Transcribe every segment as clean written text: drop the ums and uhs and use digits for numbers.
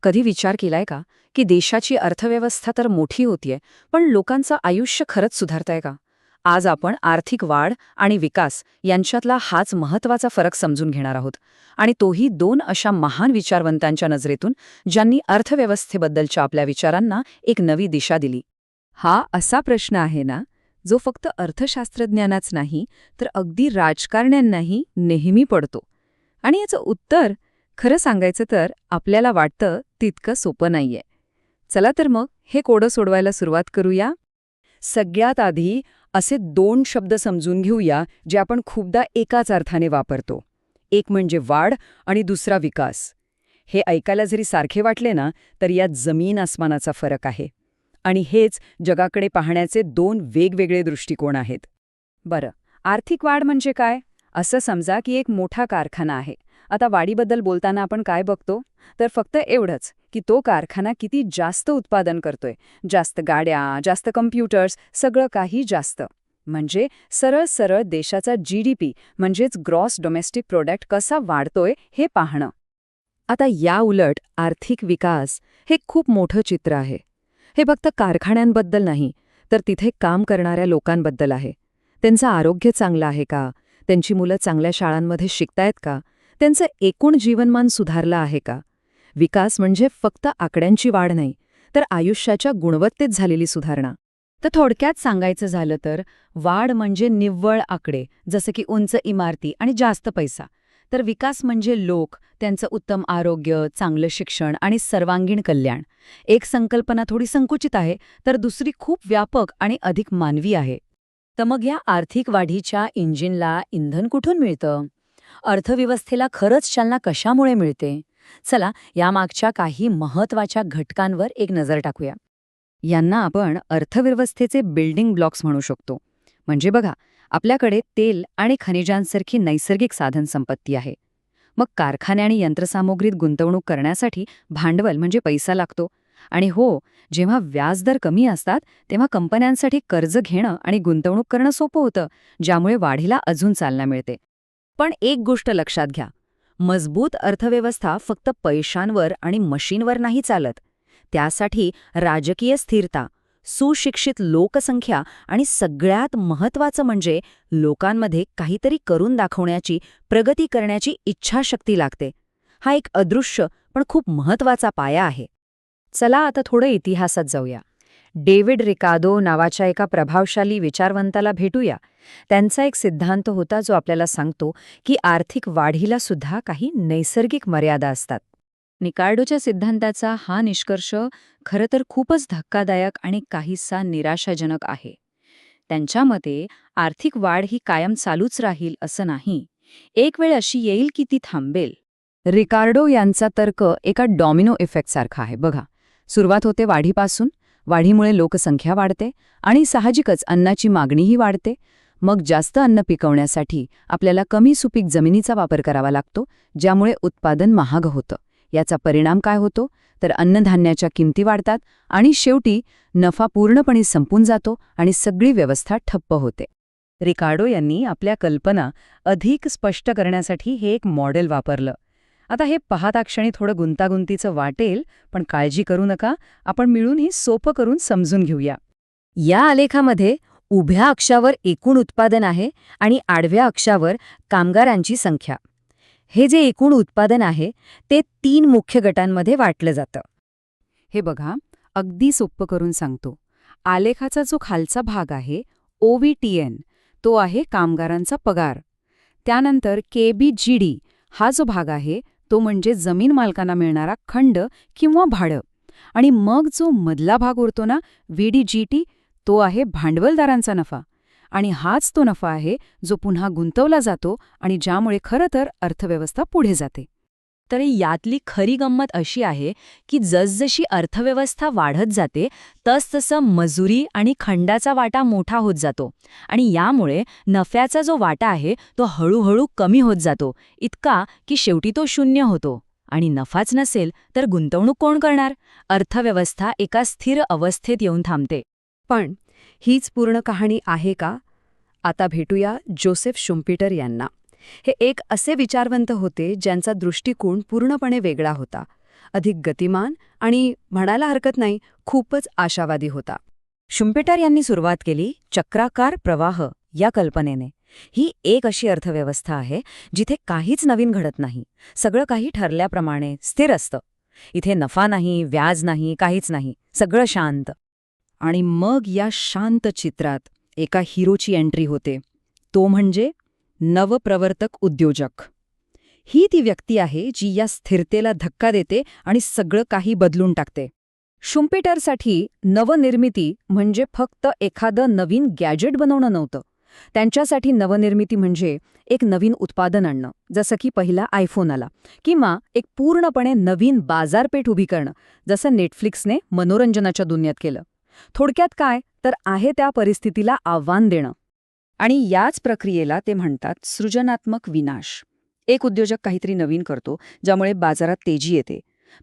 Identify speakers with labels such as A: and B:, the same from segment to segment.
A: कधी विचार केलाय का की देशाची अर्थव्यवस्था तर मोठी होतीये, पण लोकांचं आयुष्य खरंच सुधारतंय का? आज आपण आर्थिक वाढ आणि विकास यांच्यातला हाच महत्वाचा फरक समजून घेणार आहोत, आणि तोही दोन अशा महान विचारवंतांच्या नजरेतून, ज्यांनी अर्थव्यवस्थेबद्दलच्या आपल्या विचारांना एक नवी दिशा दिली.
B: हा असा प्रश्न आहे ना, जो फक्त अर्थशास्त्रज्ञांनाच नाही तर अगदी राजकारण्यांनाही नेहमी पडतो. आणि याचं उत्तर खरं सांगायचं तर आपल्याला वाटतं तितकं सोपं नाहीये. चला तर मग हे कोडं सोडवायला सुरुवात करूया.
A: सगळ्यात आधी असे दोन शब्द समजून घेऊया जे आपण खूपदा एकाच अर्थाने वापरतो. एक म्हणजे वाढ आणि दुसरा विकास. हे ऐकायला जरी सारखे वाटले ना, तर यात जमीन आसमानाचा फरक आहे. आणि हेच जगाकडे पाहण्याचे दोन वेगवेगळे दृष्टिकोन आहेत.
B: बरं, आर्थिक वाढ म्हणजे काय? असं समजा की एक मोठा कारखाना आहे. आता वाढीबद्दल बोलताना आपण काय बघतो? तर फक्त एवढंच की तो कारखाना किती जास्त उत्पादन करतोय. जास्त गाड्या, जास्त कम्प्युटर्स, सगळं काही जास्त. म्हणजे सरळ सरळ देशाचा GDP म्हणजेच ग्रॉस डोमेस्टिक प्रोडक्ट कसा वाढतोय हे पाहणं. आता या उलट आर्थिक विकास हे खूप मोठं चित्र आहे. हे फक्त कारखान्यांबद्दल नाही, तर तिथे काम करणाऱ्या लोकांबद्दल आहे. त्यांचं आरोग्य चांगलं आहे का? त्यांची मुलं चांगल्या शाळांमध्ये शिकतायत का? त्यांचं एकूण जीवनमान सुधारलं आहे का? विकास म्हणजे फक्त आकड्यांची वाढ नाही, तर आयुष्याच्या गुणवत्तेत झालेली सुधारणा. तर थोडक्यात सांगायचं झालं तर वाढ म्हणजे निव्वळ आकडे, जसं की उंच इमारती आणि जास्त पैसा. तर विकास म्हणजे लोक, त्यांचं उत्तम आरोग्य, चांगलं शिक्षण आणि सर्वांगीण कल्याण. एक संकल्पना थोडी संकुचित आहे, तर दुसरी खूप व्यापक आणि अधिक मानवी आहे.
A: तर मग या आर्थिक वाढीच्या इंजिनला इंधन कुठून मिळतं? अर्थव्यवस्थेला खरंच चालना कशामुळे मिळते? चला, यामागच्या काही महत्वाच्या घटकांवर एक नजर टाकूया.
B: यांना आपण अर्थव्यवस्थेचे बिल्डिंग ब्लॉक्स म्हणू शकतो. म्हणजे बघा, आपल्याकडे तेल आणि खनिजांसारखी नैसर्गिक साधनसंपत्ती आहे. मग कारखाने आणि यंत्रसामुग्रीत गुंतवणूक करण्यासाठी भांडवल म्हणजे पैसा लागतो. आणि हो, जेव्हा व्याजदर कमी असतात तेव्हा कंपन्यांसाठी कर्ज घेणं आणि गुंतवणूक करणं सोपं होतं, ज्यामुळे वाढीला अजून चालना मिळते. पण एक गोष्ट लक्षात घ्या, मजबूत अर्थव्यवस्था फक्त पैशांवर आणि मशीनवर नाही चालत. त्यासाठी राजकीय स्थिरता, सुशिक्षित लोकसंख्या आणि सगळ्यात महत्त्वाचं म्हणजे लोकांमध्ये काहीतरी करून दाखवण्याची, प्रगती करण्याची इच्छाशक्ती लागते. हा एक अदृश्य पण खूप महत्त्वाचा पाया आहे. चला आता थोडं इतिहासात जाऊया. डेव्हिड रिकार्डो नावाच्या एका प्रभावशाली विचारवंताला भेटूया. त्यांचा एक सिद्धांत होता जो आपल्याला सांगतो की आर्थिक वाढीला सुद्धा काही नैसर्गिक मर्यादा असतात. रिकार्डोच्या सिद्धांताचा हा निष्कर्ष खरं तर खूपच धक्कादायक आणि काहीसा निराशाजनक आहे. त्यांच्या मते आर्थिक वाढ ही कायम चालूच राहील असं नाही. एक वेळ अशी येईल की ती थांबेल. रिकार्डो यांचा तर्क एका डॉमिनो इफेक्टसारखा आहे बघा. सुरुवात होते वाढीपासून, वाढीमुळे लोकसंख्या वाढते आणि साहजिकच अन्नाची मागणीही वाढते. मग जास्त अन्न पिकवण्यासाठी आपल्याला कमी सुपीक जमिनीचा वापर करावा लागतो, ज्यामुळे उत्पादन महाग होतं. याचा परिणाम काय होतो? तर अन्नधान्याच्या किमती वाढतात आणि शेवटी नफा पूर्णपणे संपून जातो आणि सगळी व्यवस्था ठप्प होते. रिकार्डो यांनी आपल्या कल्पना अधिक स्पष्ट करण्यासाठी हे एक मॉडेल वापरलं. आता हे पाहता क्षणी थोडं गुंतागुंतीचं वाटेल, पण काळजी करू नका, आपण मिळून ही सोपं करून समजून घेऊया. या आलेखामध्ये उभ्या अक्षावर एकूण उत्पादन आहे आणि आडव्या अक्षावर कामगारांची संख्या. हे जे एकूण उत्पादन आहे ते 3 मुख्य गटांमध्ये वाटलं जातं. हे बघा, अगदी सोप्प करून सांगतो. आलेखाचा जो खालचा भाग आहे OVTN, तो आहे कामगारांचा पगार. त्यानंतर KBGD हा जो भाग आहे तो म्हणजे जमीन मालकांना मिळणारा खंड किंवा भाडं. आणि मग जो मधला भाग उरतो ना, VDGT, तो आहे भांडवलदारांचा नफा. आणि हाच तो नफा आहे जो पुन्हा गुंतवला जातो आणि ज्यामुळे खरं तर अर्थव्यवस्था पुढे जाते.
A: तर यातली खरी गंमत अशी आहे की जसजशी अर्थव्यवस्था वाढत जाते तसतसं मजुरी आणि खंडाचा वाटा मोठा होत जातो, आणि यामुळे नफ्याचा जो वाटा आहे तो हळूहळू कमी होत जातो, इतका की शेवटी तो शून्य होतो. आणि नफाच नसेल तर गुंतवणूक कोण करणार? अर्थव्यवस्था एका स्थिर अवस्थेत येऊन थांबते.
B: पण हीच पूर्ण कहाणी आहे का? आता भेटूया जोसेफ शुम्पीटर यांना. हे एक असे विचारवंत होते ज्यांचा दृष्टिकोन पूर्णपणे वेगळा होता.
C: अधिक गतिमान आणि म्हणायला हरकत नाही खूपच आशावादी होता.
B: शुम्पेटर यांनी सुरुवात केली चक्राकार प्रवाह या कल्पनेने. ही एक अशी अर्थव्यवस्था आहे जिथे काहीच नवीन घडत नाही, सगळं काही ठरल्याप्रमाणे स्थिर असतं. इथे नफा नाही, व्याज नाही, काहीच नाही, सगळं शांत. आणि मग या शांत चित्रात एका हिरोची एंट्री होते, तो म्हणजे नवप्रवर्तक उद्योजक. ही ती व्यक्ती आहे जी या स्थिरतेला धक्का देते आणि सगळं काही बदलून टाकते. शुम्पेटरसाठी नवनिर्मिती म्हणजे फक्त एखादं नवीन गॅजेट बनवणं नव्हतं. त्यांच्यासाठी नवनिर्मिती म्हणजे एक नवीन उत्पादन आणणं, जसं की पहिला आयफोन आला, किंवा एक पूर्णपणे नवीन बाजारपेठ उभी करणं, जसं नेटफ्लिक्सने मनोरंजनाच्या दुनियेत केलं. थोडक्यात काय तर आहे त्या परिस्थितीला आव्हान देणं. आणि याच प्रक्रियेला ते म्हणतात सृजनात्मक विनाश. एक उद्योजक काहीतरी नवीन करतो ज्यामुळे बाजारात तेजी येते,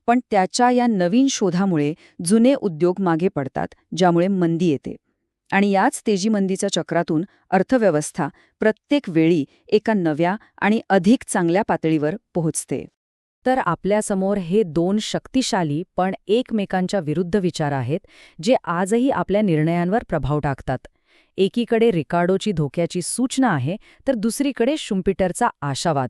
B: पण त्याच्या या नवीन शोधामुळे जुने उद्योग मागे पडतात, ज्यामुळे मंदी येते. आणि याच तेजीमंदीच्या चक्रातून अर्थव्यवस्था प्रत्येक वेळी एका नव्या आणि अधिक चांगल्या पातळीवर पोहोचते. तर आपल्यासमोर हे दोन शक्तिशाली पण एकमेकांच्या विरुद्ध विचार आहेत, जे आजही आपल्या निर्णयांवर प्रभाव टाकतात. एकीकडे रिकार्डोची धोक्याची सूचना आहे, तर दुसरीकडे शुम्पेटरचा आशावाद.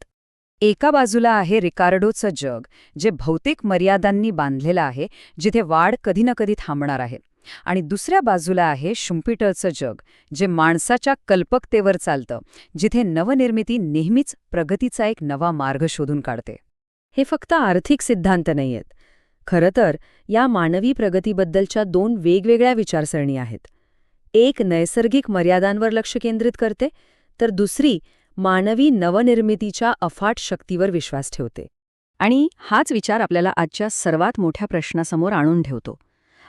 B: एका बाजूला आहे रिकार्डोचं जग, जे भौतिक मर्यादांनी बांधलेलं आहे, जिथे वाढ कधी ना कधी थांबणार आहे. आणि दुसऱ्या बाजूला आहे शुम्पेटरचं जग, जे माणसाच्या कल्पकतेवर चालतं, जिथे नवनिर्मिती नेहमीच प्रगतीचा एक नवा मार्ग शोधून काढते. हे फक्त आर्थिक सिद्धांत नाहीयेत. खरं तर या मानवी प्रगतीबद्दलच्या दोन वेगवेगळ्या विचारसरणी आहेत. एक नैसर्गिक मर्यादांवर लक्ष केंद्रित करते, तर दुसरी मानवी नवनिर्मितीच्या अफाट शक्तीवर विश्वास ठेवते. आणि हाच विचार आपल्याला आजच्या सर्वात मोठ्या प्रश्नासमोर आणून ठेवतो.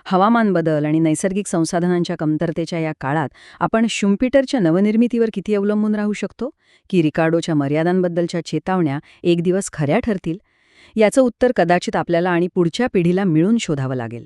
B: हवामान बदल आणि नैसर्गिक संसाधनांच्या कमतरतेच्या या काळात आपण शुम्पेटरच्या नवनिर्मितीवर किती अवलंबून राहू शकतो, की रिकार्डोच्या मर्यादांबद्दलच्या चेतावण्या एक दिवस खऱ्या ठरतील? याचं उत्तर कदाचित आपल्याला आणि पुढच्या पिढीला मिळून शोधावं लागेल.